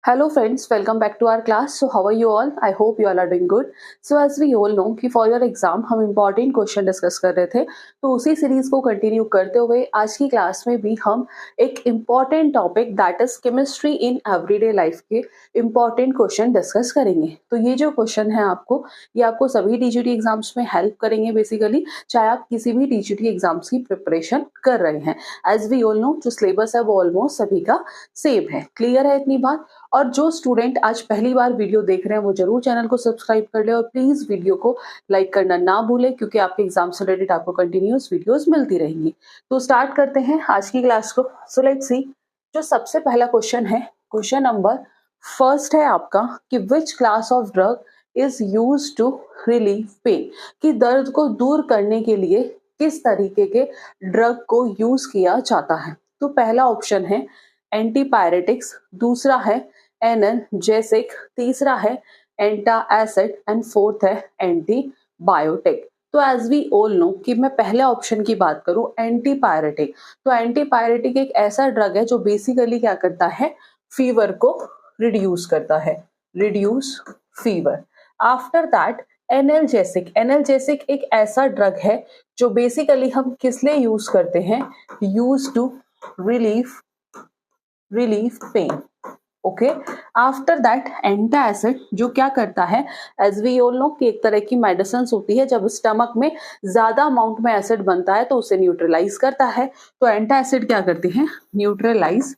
Hello friends, welcome back to our class. So how are you all? I hope you all are doing good. So as we all know कि for your exam हम important question discuss कर रहे थे, तो उसी series को continue करते हुए आज की क्लास में भी हम एक important topic that is chemistry in everyday life के important question discuss करेंगे. तो ये जो question है आपको, ये आपको सभी DGT एग्जाम्स में हेल्प करेंगे बेसिकली, चाहे आप किसी भी DGT एग्जाम्स की प्रिपरेशन कर रहे हैं. एज वी ऑल नो जो सिलेबस है वो ऑलमोस्ट सभी का सेम है. क्लियर है इतनी बात? और जो स्टूडेंट आज पहली बार वीडियो देख रहे हैं वो जरूर चैनल को सब्सक्राइब कर ले और प्लीज वीडियो को लाइक करना ना भूले क्योंकि आपके एग्जाम से रिलेटेड आपको कंटिन्यूअस वीडियोस मिलती रहेंगी. तो स्टार्ट करते हैं आज की क्लास को. सो लेट्स सी, जो सबसे पहला क्वेश्चन है, क्वेश्चन नंबर फर्स्ट है आपका कि which class of drug is used to relieve pain, कि दर्द को दूर करने के लिए किस तरीके के ड्रग को यूज किया जाता है. तो पहला ऑप्शन है एंटीपायरेटिक्स, दूसरा है एनाल्जेसिक, तीसरा है एंटा एसिड एंड फोर्थ है एंटीबायोटिक. तो एज वी ऑल नो कि मैं पहले ऑप्शन की बात करूं एंटीपायरेटिक, तो एंटीपायरेटिक एक ऐसा ड्रग है जो बेसिकली क्या करता है, फीवर को रिड्यूस करता है, reduce fever. After that analgesic, analgesic एक ऐसा ड्रग है जो बेसिकली हम किस लिए यूज करते हैं, use to relieve pain. Okay. After that antacid जो क्या करता है, एज वी ऑल नो कि एक तरह की मेडिसिन होती है, जब स्टमक में ज्यादा अमाउंट में एसिड बनता है तो उसे न्यूट्रलाइज करता है. तो एंटा एसिड क्या करते हैं, न्यूट्रलाइज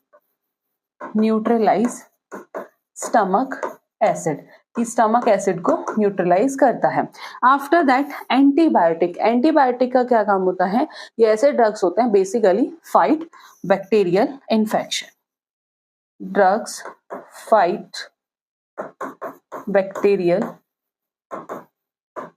स्टमक एसिड, कि स्टमक एसिड को न्यूट्रलाइज करता है. आफ्टर दैट एंटीबायोटिक, एंटीबायोटिक का क्या काम होता है, ये ऐसे ड्रग्स होते हैं basically fight bacterial infection, drugs fight bacterial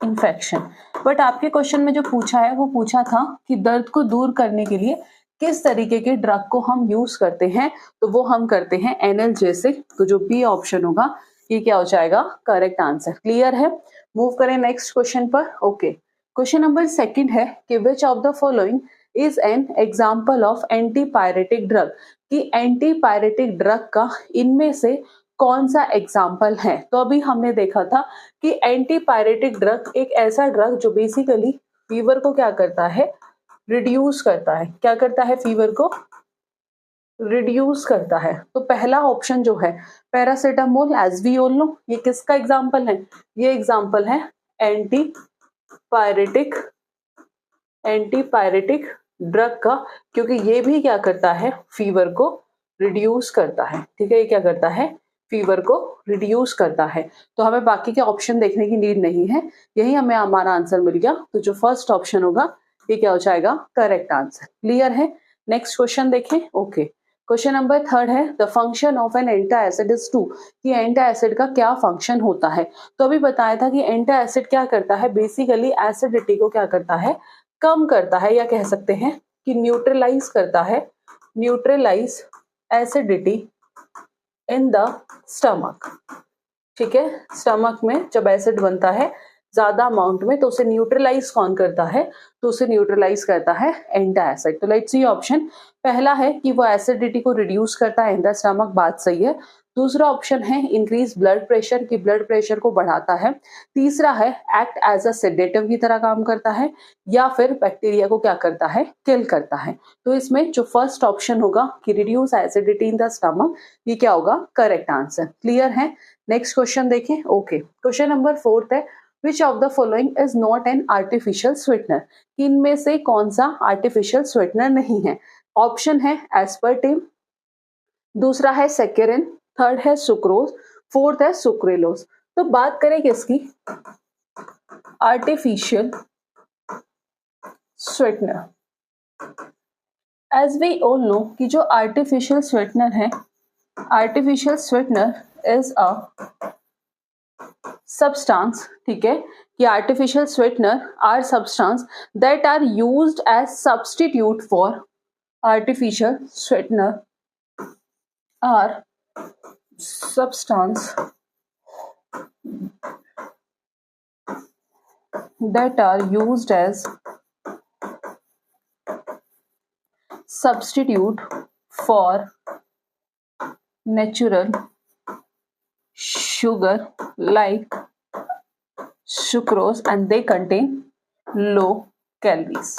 infection. But आपके क्वेश्चन में जो पूछा है वो पूछा था कि दर्द को दूर करने के लिए किस तरीके के ड्रग को हम यूज करते हैं, तो वो हम करते हैं एनाल्जेसिक. तो जो बी ऑप्शन होगा ये क्या हो जाएगा, करेक्ट आंसर. क्लियर है? मूव करें नेक्स्ट क्वेश्चन पर. ओके. क्वेश्चन नंबर सेकंड है कि which of the following is an example of antipyretic drug, कि एंटीपायरेटिक ड्रग का इनमें से कौन सा एग्जाम्पल है. तो अभी हमने देखा था कि एंटीपायरेटिक ड्रग एक ऐसा ड्रग जो बेसिकली फीवर को क्या करता है, रिड्यूस करता है. क्या करता है, फीवर को रिड्यूस करता है. तो पहला ऑप्शन जो है paracetamol, as we all know ये किसका एग्जाम्पल है, ये एग्जाम्पल है एंटीपायरेटिक ड्रग का, क्योंकि ये भी क्या करता है, फीवर को रिड्यूस करता है. ठीक है, ये क्या करता है, फीवर को रिड्यूस करता है. तो हमें बाकी के ऑप्शन देखने की नीड नहीं है, यही हमें हमारा आंसर मिल गया. तो जो फर्स्ट ऑप्शन होगा ये क्या हो जाएगा, करेक्ट आंसर. क्लियर है? नेक्स्ट क्वेश्चन देखें. ओके. क्वेश्चन नंबर थर्ड है the function of an antacid is to, कि एंटा एसिड का क्या फंक्शन होता है. तो अभी बताया था कि एंटा एसिड क्या करता है, बेसिकली एसिडिटी को क्या करता है, कम करता है, या कह सकते हैं कि न्यूट्रलाइज करता है, neutralise acidity in the stomach. ठीक है, स्टमक में जब एसिड बनता है ज्यादा अमाउंट में तो उसे न्यूट्रलाइज कौन करता है, तो उसे न्यूट्रलाइज करता है एंटा एसिड. तो लेट्स सी ऑप्शन. पहला है कि वो एसिडिटी को रिड्यूस करता है इन द स्टमक, बात सही है. दूसरा ऑप्शन है इंक्रीज ब्लड प्रेशर, की ब्लड प्रेशर को बढ़ाता है. तीसरा है एक्ट एज अ सेडेटिव की तरह काम करता है, या फिर बैक्टीरिया को क्या करता है, किल करता है. तो इसमें जो फर्स्ट ऑप्शन होगा कि reduce acidity in the stomach, ये क्या होगा, करेक्ट आंसर. क्लियर है? नेक्स्ट क्वेश्चन देखें. ओके. क्वेश्चन नंबर फोर्थ है विच of the following is not an artificial sweetener, इनमें से कौन सा आर्टिफिशियल स्वीटनर नहीं है. ऑप्शन है एस्पर्टिम, दूसरा है सेकेरिन, थर्ड है सुक्रोज, फोर्थ है सुक्रेलोज. तो बात करें किसकी, artificial sweetener. As we all know कि जो आर्टिफिशियल स्वीटनर है, artificial sweetener is a substance. ठीक है, कि artificial sweetener are substance that are used as substitute for artificial sweetener are substance that are used as substitute for natural sugar like sucrose and they contain low calories.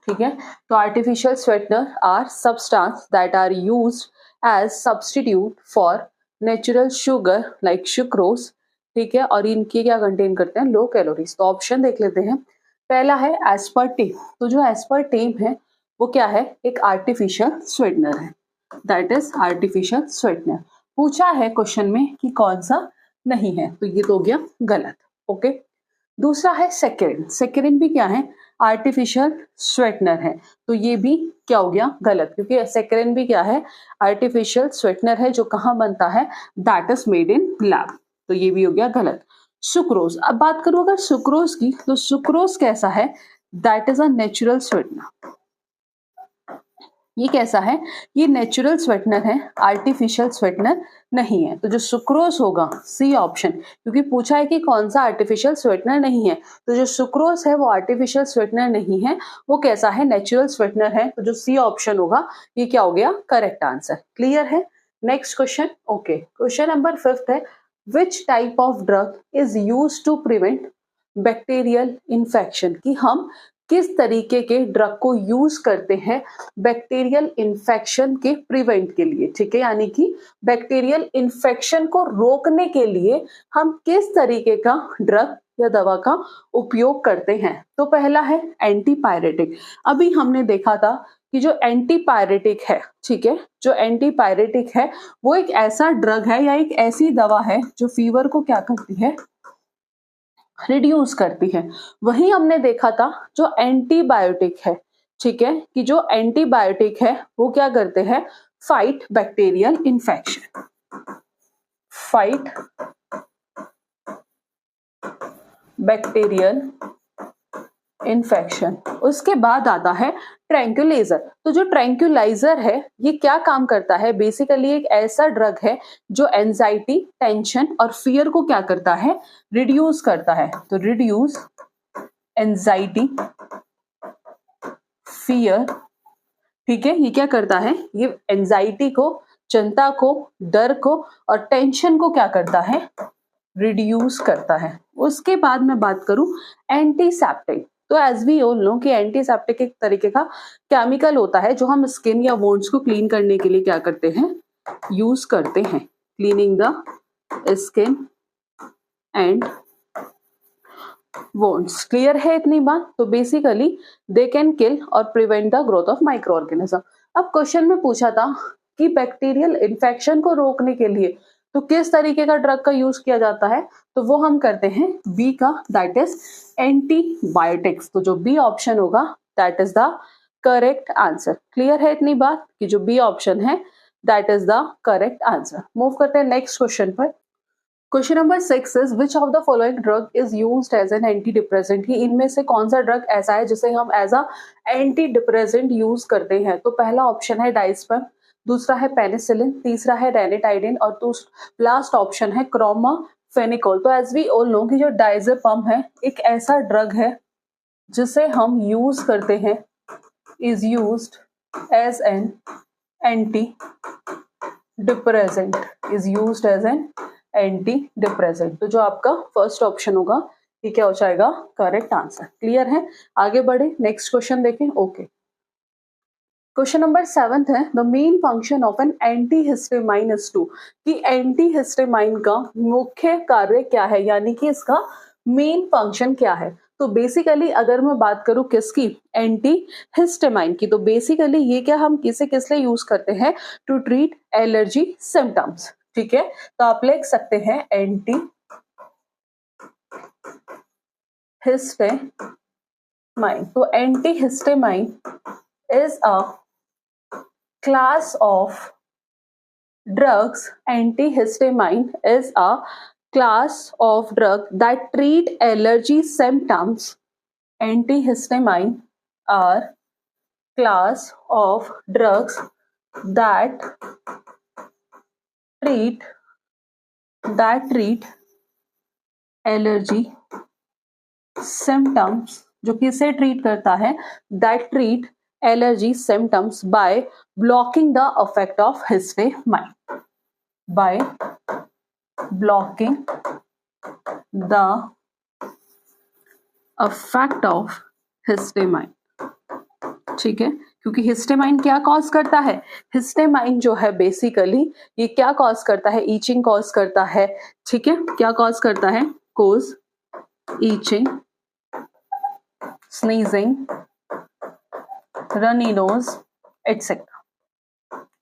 ठीक है, तो artificial sweetener are substance that are used as substitute for natural sugar like sucrose, ठीक है, और इनके क्या contain करते हैं, लो कैलोरीज। तो ऑप्शन देख लेते हैं। पहला है एस्पर्टेम, तो जो एस्पर्टेम है वो क्या है, एक आर्टिफिशियल स्वीटनर है, दैट इज आर्टिफिशियल स्वीटनर। पूछा है क्वेश्चन में कि कौन सा नहीं है, तो ये तो हो गया गलत। ओके, दूसरा है सेकेरिन, सेकेरिन भी क्या है, आर्टिफिशियल स्वीटनर है, तो ये भी क्या हो गया, गलत, क्योंकि सेकेरिन भी क्या है, आर्टिफिशियल स्वीटनर है जो कहाँ बनता है, that is made in lab, तो ये भी हो गया गलत। सुक्रोज, अब बात करूं अगर सुक्रोज की, तो सुक्रोज कैसा है, that is a natural sweetener. ये कैसा है, ये नेचुरल स्वीटनर है, आर्टिफिशियल स्वीटनर नहीं है। तो जो सुक्रोज होगा, सी ऑप्शन, क्योंकि पूछा है कि कौन सा आर्टिफिशियल स्वीटनर नहीं है, तो जो सुक्रोज है वो आर्टिफिशियल स्वीटनर नहीं है, वो कैसा है, नेचुरल स्वीटनर है, तो जो सी ऑप्शन होगा ये क्या हो गया, करेक्ट आंसर। क्लियर है। Next question. Okay, question number 5 है, which type of drug is used to prevent bacterial infection, कि हम किस तरीके के ड्रग को यूज करते हैं बैक्टीरियल इन्फेक्शन के प्रिवेंट के लिए, ठीक है, यानी कि बैक्टीरियल इन्फेक्शन को रोकने के लिए हम किस तरीके का ड्रग या दवा का उपयोग करते हैं। तो पहला है एंटीपायरेटिक। अभी हमने देखा था कि जो एंटीपायरेटिक है, ठीक है, जो एंटीपायरेटिक है वो एक ऐसा ड्रग है या एक ऐसी दवा है जो फीवर को क्या करती है, रिड्यूस करती है। वही हमने देखा था जो एंटीबायोटिक है, ठीक है, कि जो एंटीबायोटिक है वो क्या करते हैं, fight bacterial infection, fight bacterial infection. उसके बाद आता है ट्रैंक्विलाइजर। तो जो ट्रैंक्विलाइजर है ये क्या काम करता है, बेसिकली एक ऐसा ड्रग है जो एंजाइटी, टेंशन और फियर को क्या करता है, रिड्यूस करता है। तो रिड्यूस एंजाइटी, फियर, ठीक है, ये क्या करता है, ये एंजाइटी को, चिंता को, डर को और टेंशन को क्या करता है, रिड्यूस करता है। उसके बाद मैं बात करूं एंटीसेप्टिक, तो एज वी ऑल नो कि एंटीसेप्टिक एक तरीके का केमिकल होता है जो हम स्किन या वोन्स को क्लीन करने के लिए क्या करते हैं, यूज करते हैं, cleaning the skin and वोन्स। Clear है इतनी बात। तो बेसिकली दे कैन किल और prevent the growth of micro organism. अब क्वेश्चन में पूछा था कि बैक्टीरियल इन्फेक्शन को रोकने के लिए तो किस तरीके का ड्रग का यूज किया जाता है, तो वो हम करते हैं बी का, दैट इज एंटीबायोटिक्स। तो जो बी ऑप्शन होगा that is the correct answer. Clear है इतनी बात कि जो बी ऑप्शन है that is the correct answer. Move करते हैं नेक्स्ट क्वेश्चन पर। Question number 6 is which of the following drug is used as an anti depressant, कि इनमें से कौन सा ड्रग ऐसा है जिसे हम as a anti depressant use करते हैं। तो पहला ऑप्शन है डाइस्पम, दूसरा है पेनिसिलिन, तीसरा है रेनिटाइडिन और लास्ट ऑप्शन है क्रोमाफेनिकोल। तो एज वी ऑल नो कि जो डाइजेपम है एक ऐसा ड्रग है जिसे हम यूज करते हैं, is used as an anti depressant, is used as an anti depressant. तो जो आपका फर्स्ट ऑप्शन होगा ये क्या हो जाएगा, करेक्ट आंसर। क्लियर है। आगे बढ़े, नेक्स्ट क्वेश्चन देखें। ओके, क्वेश्चन नंबर 7 है, the main function of an antihistamine is to, कि एंटीहिस्टामाइन का मुख्य कार्य क्या है, यानी कि इसका मेन फंक्शन क्या है। तो बेसिकली अगर मैं बात करूं किसकी, एंटीहिस्टामाइन की, तो बेसिकली ये क्या हम किसे किस लिए यूज करते हैं, टू ट्रीट एलर्जी सिम्टम्स, ठीक है। तो आप लिख सकते हैं एंटी हिस्टामाइन। तो antihistamine is a class of drugs, antihistamine is a class of drug that treat allergy symptoms. Antihistamine are class of drugs that treat allergy symptoms, जो किसे ट्रीट करता है, that treat allergy symptoms by blocking the effect of histamine, by blocking the effect of histamine, ठीक है, क्योंकि histamine क्या cause करता है, हिस्टेमाइन जो है बेसिकली ये क्या कॉज करता है, ईचिंग कॉज करता है, ठीक है, क्या कॉज करता है, cause itching, sneezing, runny nose etcetera,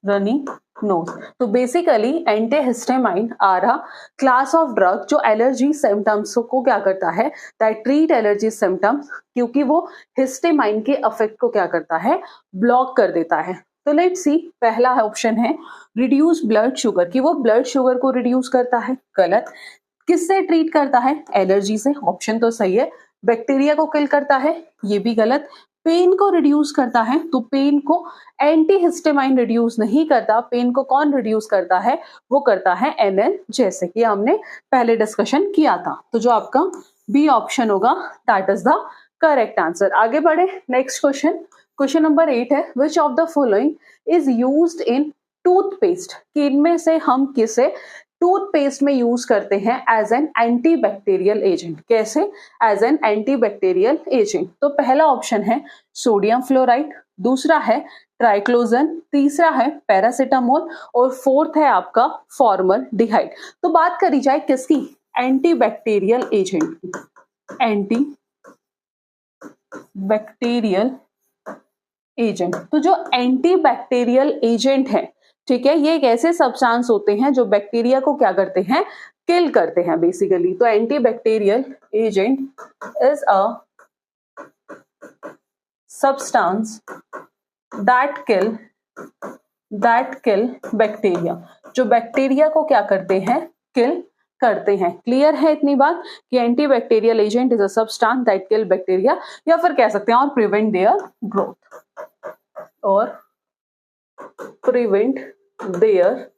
runny nose. तो basically antihistamine are a class of drug जो एलर्जी सिम्टम्स को क्या करता है, दैट ट्रीट एलर्जी सिम्टम्स, क्योंकि वो हिस्टामाइन के इफेक्ट को क्या करता है, ब्लॉक कर देता है। तो लेट्स सी, पहला ऑप्शन है रिड्यूस ब्लड शुगर, कि वो ब्लड शुगर को रिड्यूस करता है, गलत। किससे ट्रीट करता है, एलर्जी से, ऑप्शन तो सही है। बैक्टीरिया को किल करता है, ये भी गलत। पेन को रिड्यूस करता है, तो पेन को एंटीहिस्टामाइन रिड्यूस नहीं करता, पेन को कौन रिड्यूस करता है, वो करता है एनएल, जैसे कि हमने पहले डिस्कशन किया था। तो जो आपका बी ऑप्शन होगा that is the correct answer. आगे बढ़े, नेक्स्ट क्वेश्चन, क्वेश्चन नंबर 8 है, विच of the following is used in toothpaste, कि इनमें से हम किसे टूथपेस्ट में यूज करते हैं एज एन एंटीबैक्टीरियल एजेंट, कैसे, एज एन एंटीबैक्टीरियल एजेंट। तो पहला ऑप्शन है सोडियम फ्लोराइड, दूसरा है ट्राइक्लोजन, तीसरा है पैरासिटामोल और फोर्थ है आपका फॉर्मलडिहाइड। तो बात करी जाए किसकी, एंटीबैक्टीरियल एजेंट की, एंटीबैक्टीरियल एजेंट। तो जो एंटीबैक्टीरियल एजेंट है, ठीक है, ये एक ऐसे सब्सटेंस होते हैं जो बैक्टीरिया को क्या करते हैं, किल करते हैं बेसिकली। तो antibacterial agent is a substance that kill bacteria, जो बैक्टीरिया को क्या करते हैं, किल करते हैं। क्लियर है इतनी बात कि antibacterial agent is a substance that kill bacteria, या फिर कह सकते हैं और प्रिवेंट देयर ग्रोथ, और प्रिवेंट देयर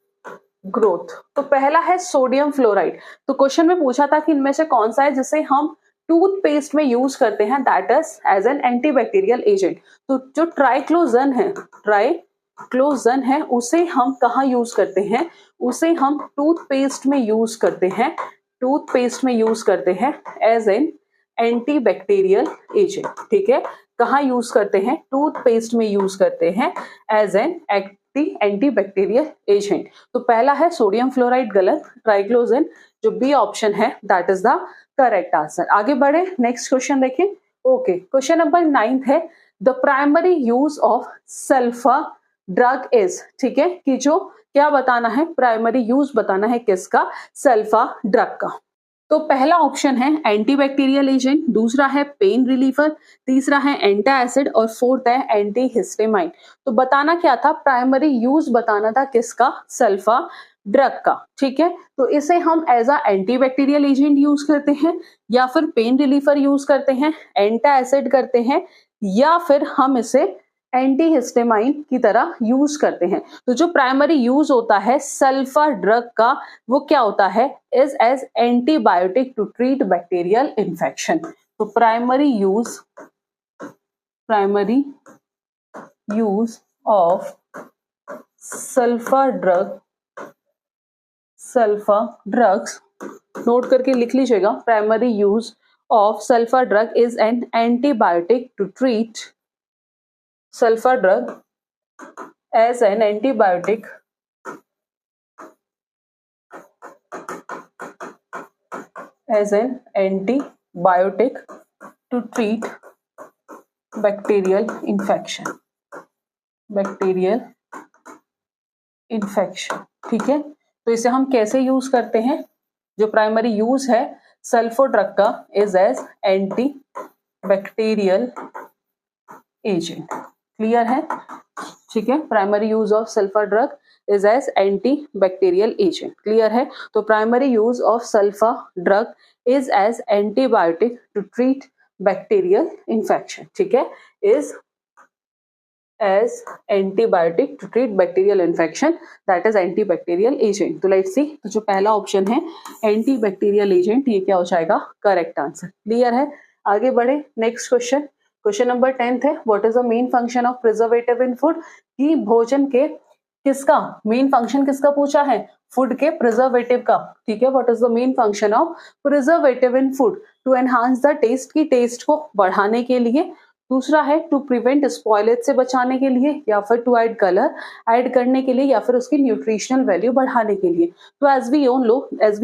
ग्रोथ। तो पहला है सोडियम फ्लोराइड। तो क्वेश्चन में पूछा था कि इनमें से कौन सा है जिसे हम टूथपेस्ट में यूज करते हैं that is as an antibacterial agent. तो जो ट्राइक्लोजन है उसे हम कहाँ यूज करते हैं, उसे हम टूथपेस्ट में यूज करते हैं, टूथपेस्ट में यूज करते हैं एज एन एंटीबैक्टीरियल एजेंट, ठीक है, कहाँ यूज करते हैं, टूथपेस्ट में यूज करते हैं एज एन एंटीबैक्टीरियल एजेंट। तो पहला है सोडियम फ्लोराइड गलत, ट्राइक्लोजन जो बी ऑप्शन है that is the correct answer. आगे बढ़े, नेक्स्ट क्वेश्चन देखें। ओके, क्वेश्चन नंबर 9 है, the primary use of sulfa drug is, ठीक है, कि जो क्या बताना है, प्राइमरी यूज बताना है किसका, सल्फा ड्रग का। तो पहला ऑप्शन है एंटीबैक्टीरियल एजेंट, दूसरा है पेन रिलीफर, तीसरा है एंटी एसिड और फोर्थ है एंटीहिस्टामाइन। तो बताना क्या था, प्राइमरी यूज बताना था किसका, सल्फा ड्रग का, ठीक है। तो इसे हम as a antibacterial agent use करते हैं, या फिर पेन रिलीफर यूज करते हैं, एंटी एसिड करते हैं, या फिर हम इसे एंटीहिस्टामाइन की तरह यूज करते हैं। तो जो प्राइमरी यूज होता है सल्फा ड्रग का वो क्या होता है, is as antibiotic to treat bacterial infection. तो primary use of sulfa drugs, note करके लिख लीजिएगा, primary use of sulfa drug is an antibiotic to treat sulfur drug as an antibiotic to treat bacterial infection, ठीक है। तो इसे हम कैसे यूज करते हैं, जो प्राइमरी यूज है सल्फो ड्रग का is as anti bacterial agent, clear है, ठीक है। Primary use of sulfa drug is as anti bacterial agent, clear है। तो primary use of sulfa drug is as antibiotic to treat bacterial infection, ठीक है, is as antibiotic to treat bacterial infection that is antibacterial agent. तो let's see, तो जो पहला option है antibacterial agent ये क्या हो जाएगा, करेक्ट आंसर, क्लियर है। आगे बढ़े, नेक्स्ट क्वेश्चन, क्वेश्चन नंबर 10 है, what is the main function of preservative in food, कि भोजन के किसका मेन फंक्शन किसका पूछा है, फूड के प्रिजर्वेटिव का, ठीक है, what is the main function of preservative in food, to enhance the taste, की टेस्ट को बढ़ाने के लिए, दूसरा है टू प्रिवेंट स्पॉयलेज से बचाने के लिए, या फिर टू ऐड कलर ऐड करने के लिए, या फिर उसकी न्यूट्रिशनल वैल्यू बढ़ाने के लिए। तो as we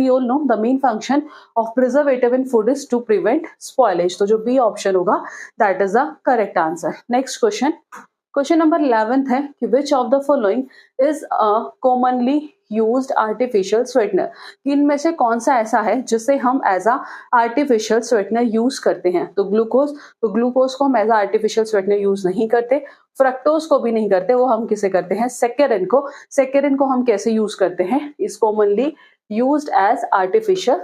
all know the main function of preservative in food is to prevent spoilage. तो जो बी ऑप्शन होगा that is the correct answer. Next question, question number 11 है कि which of the following is a commonly used artificial sweetener, कि इनमें से कौन सा ऐसा है जिसे हम as a artificial sweetener use करते हैं। तो ग्लूकोज को हम as a artificial sweetener use नहीं करते, फ्रक्टोज को भी नहीं करते, वो हम किसे करते हैं, सेक्केरिन को हम कैसे यूज करते हैं, is commonly used as artificial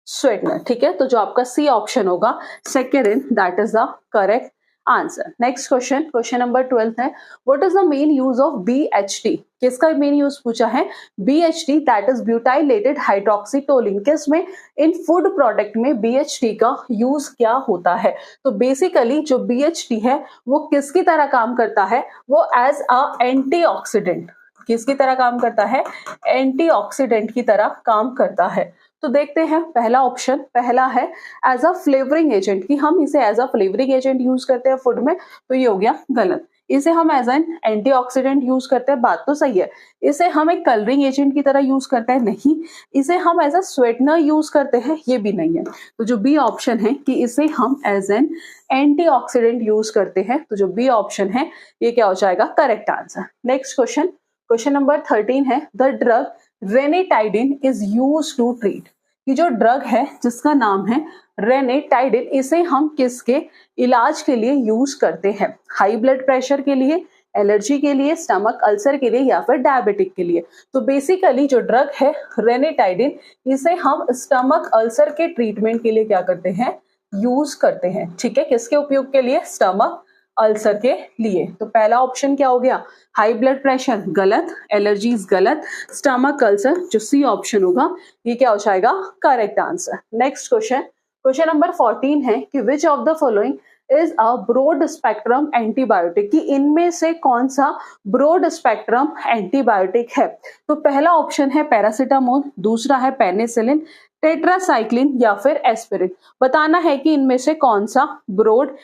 sweetener, ठीक है। तो जो आपका सी ऑप्शन होगा saccharin, that is the correct answer. Next question, question number 12 है what is the main use of BHT, किसका मेन यूज पूछा है, BHT that is butylated hydroxytoluene, किस में, इन फूड प्रोडक्ट में BHT का यूज क्या होता है। तो बेसिकली जो BHT है वो किसकी तरह काम करता है, वो एज अ एंटीऑक्सीडेंट, किसकी तरह काम करता है, एंटीऑक्सीडेंट की तरह काम करता है। तो देखते हैं पहला ऑप्शन, पहला है एज अ फ्लेवरिंग एजेंट, कि हम इसे as a flavouring agent use करते हैं फूड में, तो ये हो गया गलत। इसे हम एज एन एंटीऑक्सीडेंट यूज करते हैं, बात तो सही है। इसे हम एक कलरिंग एजेंट की तरह यूज करते हैं, नहीं। इसे हम एज अ स्वीटनर यूज करते हैं, ये भी नहीं है। तो जो बी ऑप्शन है कि इसे हम एज एन एंटीऑक्सीडेंट यूज करते हैं, तो जो बी ऑप्शन है ये क्या हो जाएगा, correct answer. Next question, question number 13 है the drug ranitidine is use to treat, कि जो ड्रग है जिसका नाम है रेनिटाइडिन, इसे हम किसके इलाज के लिए यूज करते हैं, हाई ब्लड प्रेशर के लिए, एलर्जी के लिए, स्टमक अल्सर के लिए, या फिर डायबिटिक के लिए। तो बेसिकली जो ड्रग है रेनिटाइडिन, इसे हम स्टमक अल्सर के ट्रीटमेंट के लिए क्या करते हैं, यूज करते हैं, ठीक है। किसके उपयोग के लिए, स्टमक अल्सर के लिए। तो पहला ऑप्शन क्या हो गया, हाई ब्लड प्रेशर गलत, एलर्जीज गलत, स्टमक अल्सर जो सी ऑप्शन होगा ये क्या हो जाएगा, correct answer. Next question, question number 14 है कि which of the following is a broad spectrum antibiotic, कि इनमें से कौन सा ब्रॉड स्पेक्ट्रम एंटीबायोटिक है। तो पहला ऑप्शन है पैरासीटामोल, दूसरा है पेनिसिलिन, टेट्रासाइक्लिन, या फिर एस्पिरिन। बताना है कि इनमें से कौन सा ब्रॉड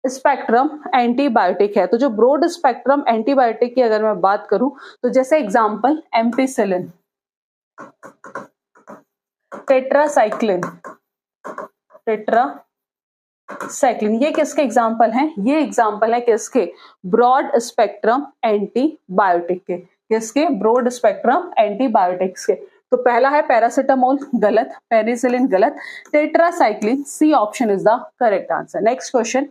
स्पेक्ट्रम एंटीबायोटिक है। तो जो ब्रॉड स्पेक्ट्रम एंटीबायोटिक की अगर मैं बात करूं, तो जैसे एग्जांपल एम्पिसिलिन, टेट्रासाइक्लिन, ये किसके एग्जांपल हैं, ये एग्जांपल है किसके, ब्रॉड स्पेक्ट्रम एंटीबायोटिक के, किसके, ब्रॉड स्पेक्ट्रम एंटीबायोटिक्स के। तो पहला है पैरासीटामोल गलत, पेनिसिलिन गलत, tetracycline C option is the correct answer. Next question,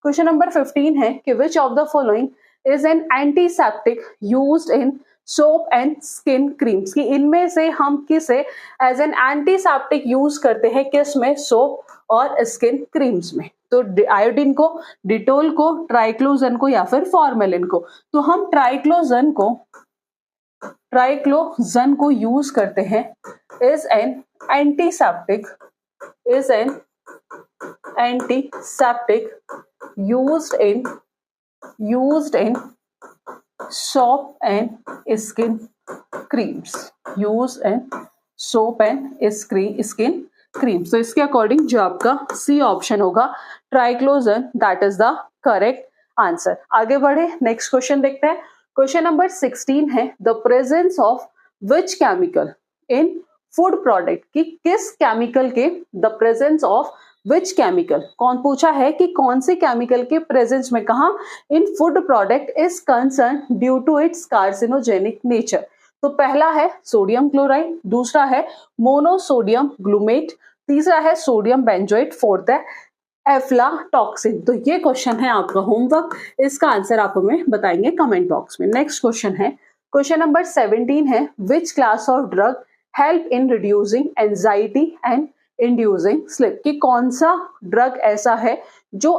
question number 15 है कि which of the following is an antiseptic used in soap and skin creams, कि इनमें से हम किसे एज एन एंटीसेप्टिक यूज करते हैं, किस में, सोप और स्किन क्रीम्स में। तो आयोडीन को, डिटोल को, ट्राइक्लोजन को, या फिर फॉर्मेलिन को। तो हम ट्राइक्लोजन को यूज करते हैं is an antiseptic used in soap and skin creams, तो इसके अकॉर्डिंग जो आपका सी ऑप्शन होगा triclosan, that is the correct answer. आगे बढ़े, नेक्स्ट क्वेश्चन देखते हैं। क्वेश्चन नंबर 16 है the presence of which chemical in food product, की किस केमिकल के, the presence of which chemical, कौन पूछा है कि कौन से केमिकल के प्रेजेंस में, कहा, in food product is concern due to its carcinogenic nature. तो पहला है सोडियम क्लोराइड, दूसरा है मोनोसोडियम ग्लूमेट, तीसरा है सोडियम बेंजोएट, फोर्थ है एफ्लाटॉक्सिन। तो ये क्वेश्चन है आपका होमवर्क, इसका आंसर आप हमें बताएंगे कमेंट बॉक्स में। नेक्स्ट क्वेश्चन है, क्वेश्चन नंबर 17 है विच class of drug help in reducing anxiety and inducing sleep, कि कौन सा ड्रग ऐसा है जो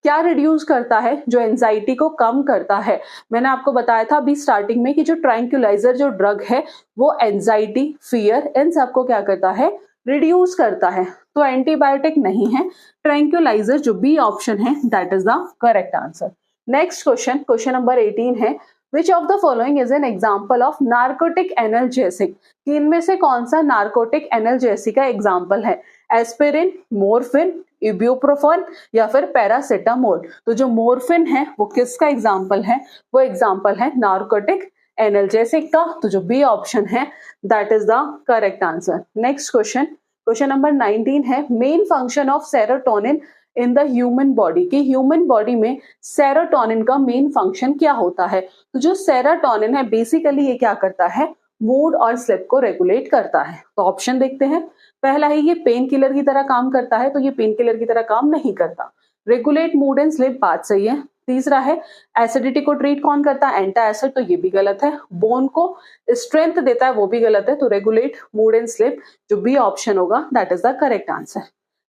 क्या रिड्यूस करता है, जो एंजाइटी को कम करता है। मैंने आपको बताया था अभी स्टार्टिंग में कि जो ट्रैंक्विलाइजर जो ड्रग है वो एंजाइटी, फियर, इन सबको क्या करता है, रिड्यूस करता है। तो एंटीबायोटिक नहीं है, ट्रैंक्विलाइजर जो बी ऑप्शन है that is the correct answer. Next question, question number 18 है, विच of the following is an example of narcotic analgesic, कि इनमें से कौन सा नार्कोटिक एनाल्जेसिक का एग्जाम्पल है? एस्पिरिन, मोरफिन, इब्यूप्रोफेन या फिर पैरासिटामोल। तो जो मोरफिन है वो किसका एग्जाम्पल है? वो एग्जाम्पल है नार्कोटिक एनाल्जेसिक का। तो जो बी ऑप्शन है that is the correct answer. Next question, question number 19 है, main function of serotonin in the human body, की ह्यूमन बॉडी में सेरोटोनिन का मेन फंक्शन क्या होता है? तो जो सेरोटोनिन है बेसिकली ये क्या करता है? मूड और स्लीप को रेगुलेट करता है। तो ऑप्शन देखते हैं। पहला है ये पेन किलर की तरह काम करता है, तो ये पेन किलर की तरह काम नहीं करता। रेगुलेट मूड एंड स्लीप, बात सही है। तीसरा है एसिडिटी को ट्रीट कौन करता है? एंटा एसिड, तो ये भी गलत है। बोन को स्ट्रेंथ देता है, वो भी गलत है। तो रेगुलेट मूड एंड स्लीप, जो बी ऑप्शन होगा that is the correct answer.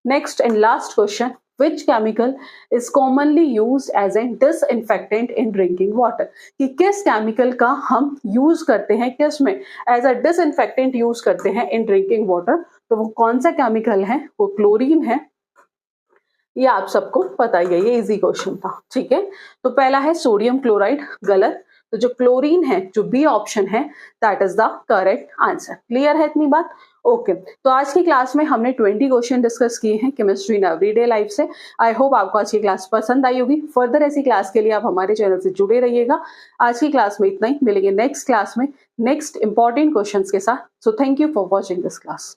Next and last question, which chemical is commonly used as a disinfectant in drinking water, कि किस केमिकल का हम यूज करते हैं, किस में एज अ डिसइंफेक्टेंट यूज करते हैं इन ड्रिंकिंग वाटर? तो वो कौन सा केमिकल है? वो क्लोरीन है। ये आप सबको पता ही है, ये इजी क्वेश्चन था, ठीक है। तो पहला है सोडियम क्लोराइड, गलत। तो जो क्लोरीन है, जो बी ऑप्शन है that is the correct answer. Clear है इतनी बात? ओके तो आज की क्लास में हमने 20 क्वेश्चन डिस्कस किए हैं केमिस्ट्री इन एवरीडे लाइफ से। आई होप आपको आज की क्लास पसंद आई होगी। फर्दर ऐसी क्लास के लिए आप हमारे चैनल से जुड़े रहिएगा। आज की क्लास में इतना ही, मिलेंगे नेक्स्ट क्लास में नेक्स्ट इंपॉर्टेंट क्वेश्चंस के साथ। So thank you for watching this class.